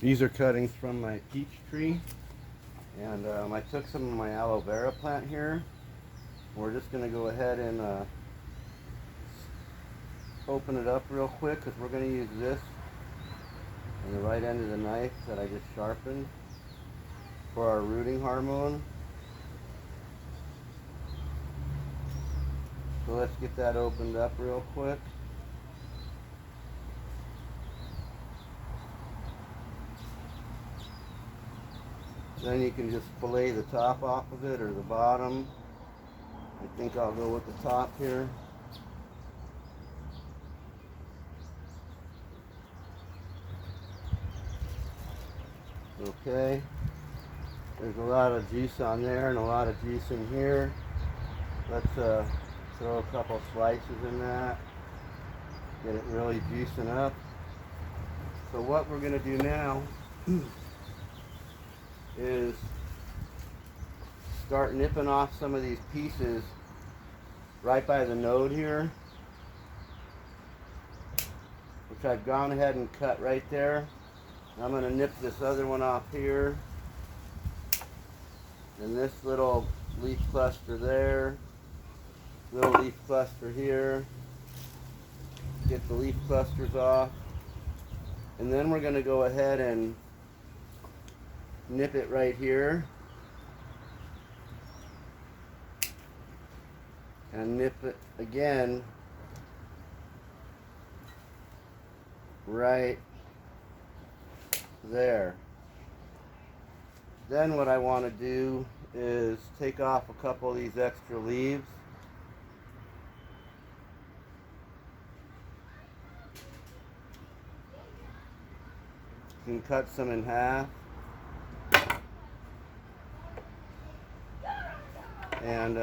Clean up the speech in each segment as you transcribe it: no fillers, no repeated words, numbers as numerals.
These are cuttings from my peach tree, and I took some of my aloe vera plant here. We're just going to go ahead and open it up real quick because we're going to use this on the right end of the knife that I just sharpened for our rooting hormone. So let's get that opened up real quick. Then you can just fillet the top off of it or the bottom. I think I'll go with the top here. Okay. There's a lot of juice on there and a lot of juice in here. Let's throw a couple slices in that. Get it really juicing up. So what we're going to do now is start nipping off some of these pieces right by the node here, which I've gone ahead and cut right there. I'm going to nip this other one off here, and this little leaf cluster there, little leaf cluster here. Get the leaf clusters off, and then we're going to go ahead and nip it right here, and nip it again right there. Then what I want to do is take off a couple of these extra leaves. You can cut some in half. And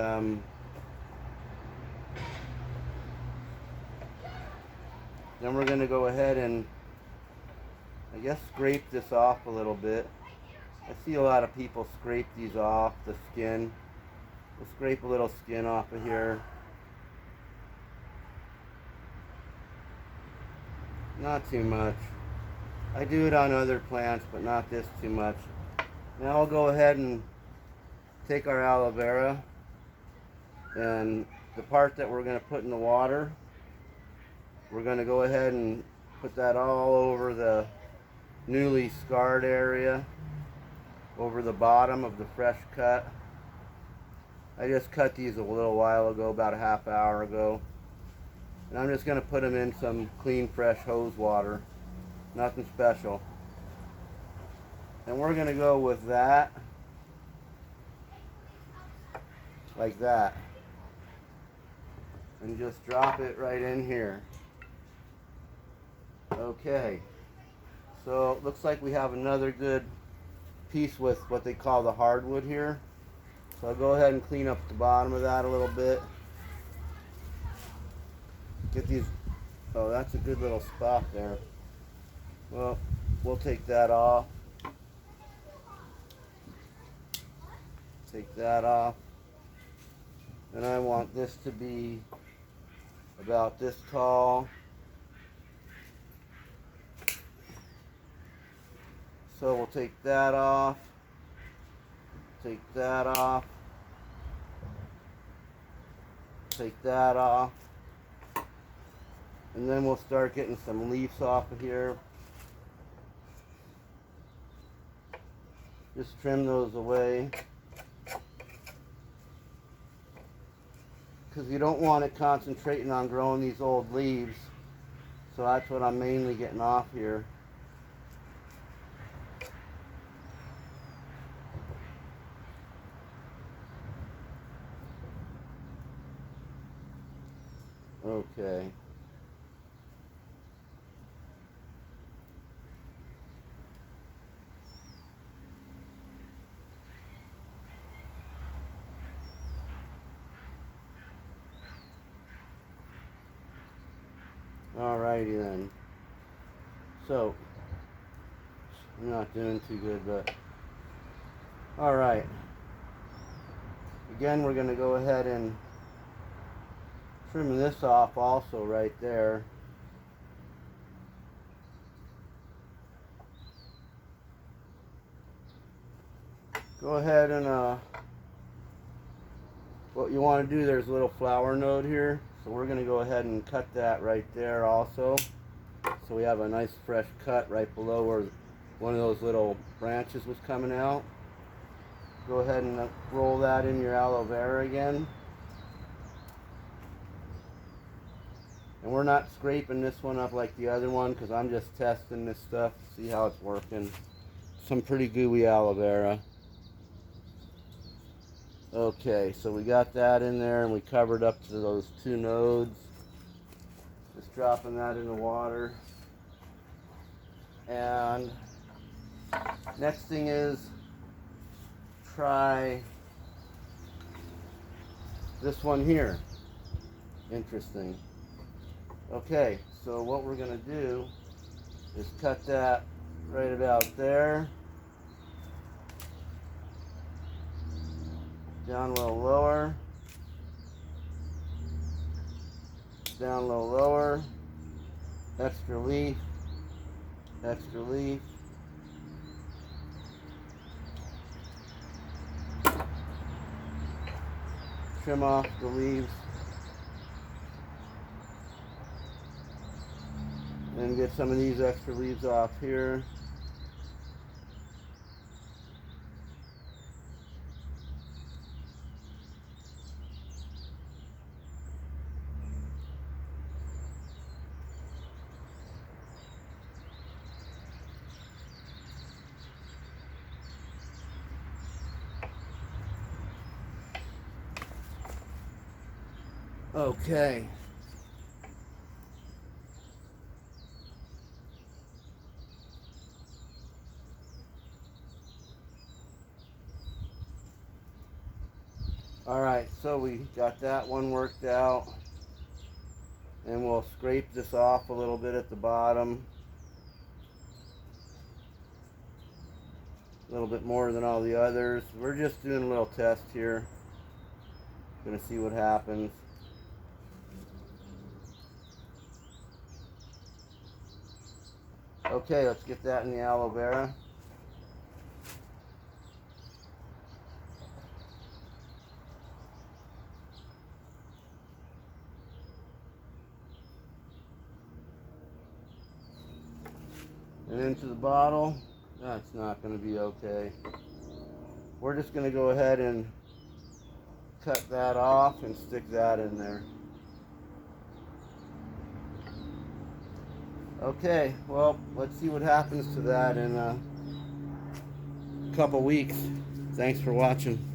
then we're going to go ahead and, I guess, scrape this off a little bit. I see a lot of people scrape these off, the skin. We'll scrape a little skin off of here. Not too much. I do it on other plants, but not this too much. Now I'll go ahead and take our aloe vera and the part that we're going to put in the water, we're going to go ahead and put that all over the newly scarred area, over the bottom of the fresh cut. I just cut these a little while ago, about a half hour ago. And I'm just going to put them in some clean, fresh hose water. Nothing special. And we're going to go with that, like that. And just drop it right in here. Okay. So it looks like we have another good piece with what they call the hardwood here. So I'll go ahead and clean up the bottom of that a little bit. Get these, oh, that's a good little spot there. Well, we'll take that off. Take that off. And I want this to be about this tall. So we'll take that off. Take that off. Take that off. And then we'll start getting some leaves off of here. Just trim those away. Because you don't want it concentrating on growing these old leaves. So that's what I'm mainly getting off here. Okay. Alrighty then. So, I'm not doing too good, but alright. Again, we're going to go ahead and trim this off also right there. go ahead and what you want to do, there's a little flower node here, so we're going to go ahead and cut that right there also, so we have a nice fresh cut right below where one of those little branches was coming out. Go ahead and roll that in your aloe vera again. And we're not scraping this one up like the other one because I'm just testing this stuff to see how it's working. Some pretty gooey aloe vera. Okay, so we got that in there and we covered up to those two nodes. Just dropping that in the water. And next thing is try this one here. Interesting. Okay, so what we're going to do is cut that right about there. Down a little lower. Down a little lower. Extra leaf. Extra leaf. Trim off the leaves. And get some of these extra leaves off here. Okay. Alright, so we got that one worked out. And we'll scrape this off a little bit at the bottom. A little bit more than all the others. We're just doing a little test here. Gonna see what happens. Okay, let's get that in the aloe vera. And into the bottle. That's not going to be okay. We're just going to go ahead and cut that off and stick that in there. Okay, well, let's see what happens to that in a couple weeks. Thanks for watching.